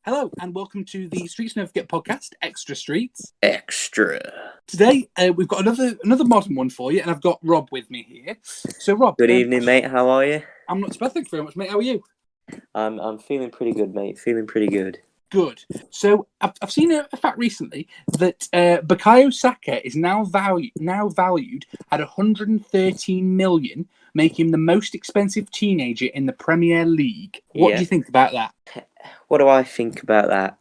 Hello and welcome to the Streets Never Forget podcast, Extra Streets. Extra. Today we've got another modern one for you, and I've got Rob with me here. So Rob, Good evening, mate. How are you? I'm not too bad, thank you very much, mate. How are you? I'm feeling pretty good, mate. Feeling pretty good. Good. So I've seen a fact recently that Bukayo Saka is now valued at 113 million, making him the most expensive teenager in the Premier League. What do you think about that? What do I think about that?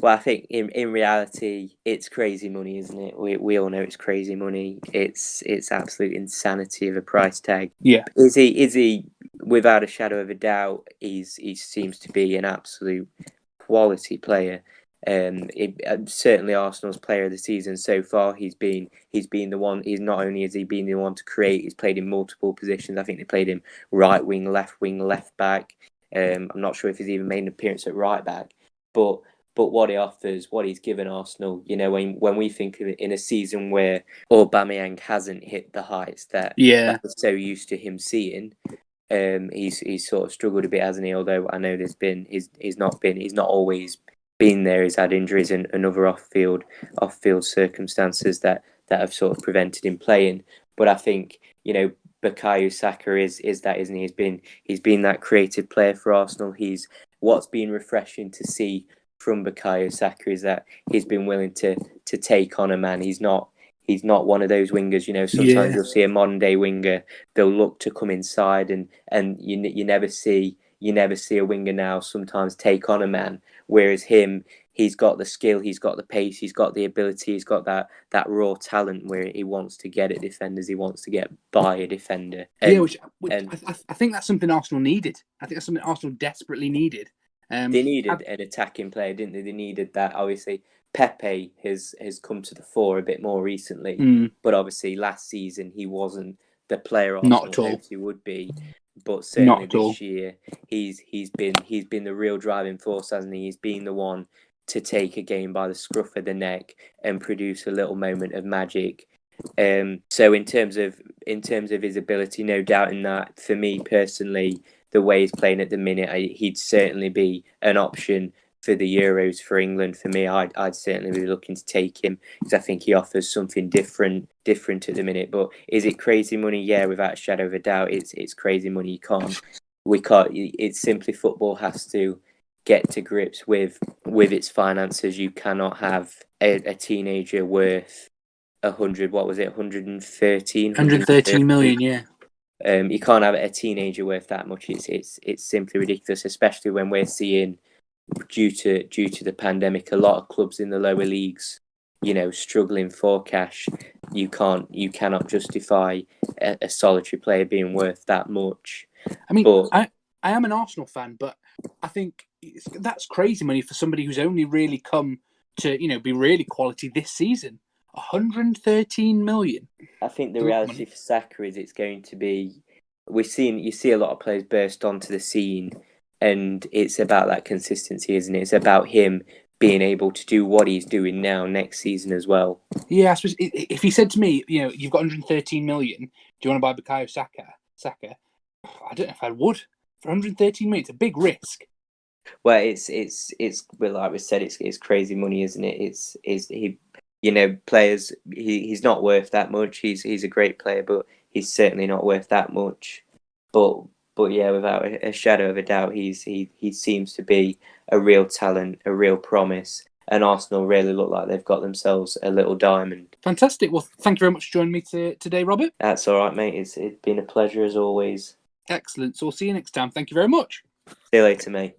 Well, I think in reality, it's crazy money, isn't it? We all know it's crazy money. It's absolute insanity of a price tag. Yeah. Is he? Without a shadow of a doubt, he seems to be an absolute quality player. Certainly Arsenal's player of the season so far. He's been the one. He's not only has he been the one to create. He's played in multiple positions. I think they played him right wing, left back. I'm not sure if he's even made an appearance at right back, but what he offers, what he's given Arsenal, you know, when we think of it in a season where Aubameyang hasn't hit the heights that we're so used to him seeing, he's sort of struggled a bit, hasn't he? Although I know he's not always been there. He's had injuries and other off-field circumstances that have sort of prevented him playing. But I think, you know, Bukayo Saka is that, isn't he? He's been that creative player for Arsenal. What's been refreshing to see from Bukayo Saka is that he's been willing to take on a man. He's not one of those wingers, you know. Sometimes you'll see a modern day winger, they'll look to come inside, and you never see a winger now sometimes take on a man. Whereas him, he's got the skill, he's got the pace, he's got the ability, he's got that raw talent where he wants to get at defenders, he wants to get by a defender. I think that's something Arsenal needed. I think that's something Arsenal desperately needed. They needed an attacking player, didn't they? They needed that. Obviously, Pepe has come to the fore a bit more recently, but obviously last season he wasn't the player Arsenal hoped he would be. But certainly this year, he's been the real driving force, hasn't he? He's been the one to take a game by the scruff of the neck and produce a little moment of magic. So in terms of his ability, no doubt in that. For me personally, the way he's playing at the minute, he'd certainly be an option for the Euros for England. For me, I'd certainly be looking to take him because I think he offers something different at the minute. But is it crazy money? Yeah, without a shadow of a doubt, it's crazy money. We can't. It's simply football has to get to grips with its finances. You cannot have a teenager worth 113 million, yeah. You can't have a teenager worth that much. It's simply ridiculous, especially when we're seeing, due to the pandemic, a lot of clubs in the lower leagues, you know, struggling for cash. You cannot justify a solitary player being worth that much. I mean, I am an Arsenal fan, but I think that's crazy money for somebody who's only really come to, you know, be really quality this season. 113 million. I think the reality for Saka is it's going to be, you see a lot of players burst onto the scene, and it's about that consistency, isn't it? It's about him being able to do what he's doing now next season as well. Yeah, I suppose if he said to me, you know, you've got 113 million, do you want to buy Bukayo Saka? I don't know if I would. For 113 million, it's a big risk. Well, it's well, like we said, it's crazy money, isn't it? You know, players, he's not worth that much. He's a great player, but he's certainly not worth that much. But yeah, without a shadow of a doubt, he seems to be a real talent, a real promise. And Arsenal really look like they've got themselves a little diamond. Fantastic. Well, thank you very much for joining me today, Robert. That's all right, mate. It's been a pleasure as always. Excellent. So we'll see you next time. Thank you very much. See you later, mate.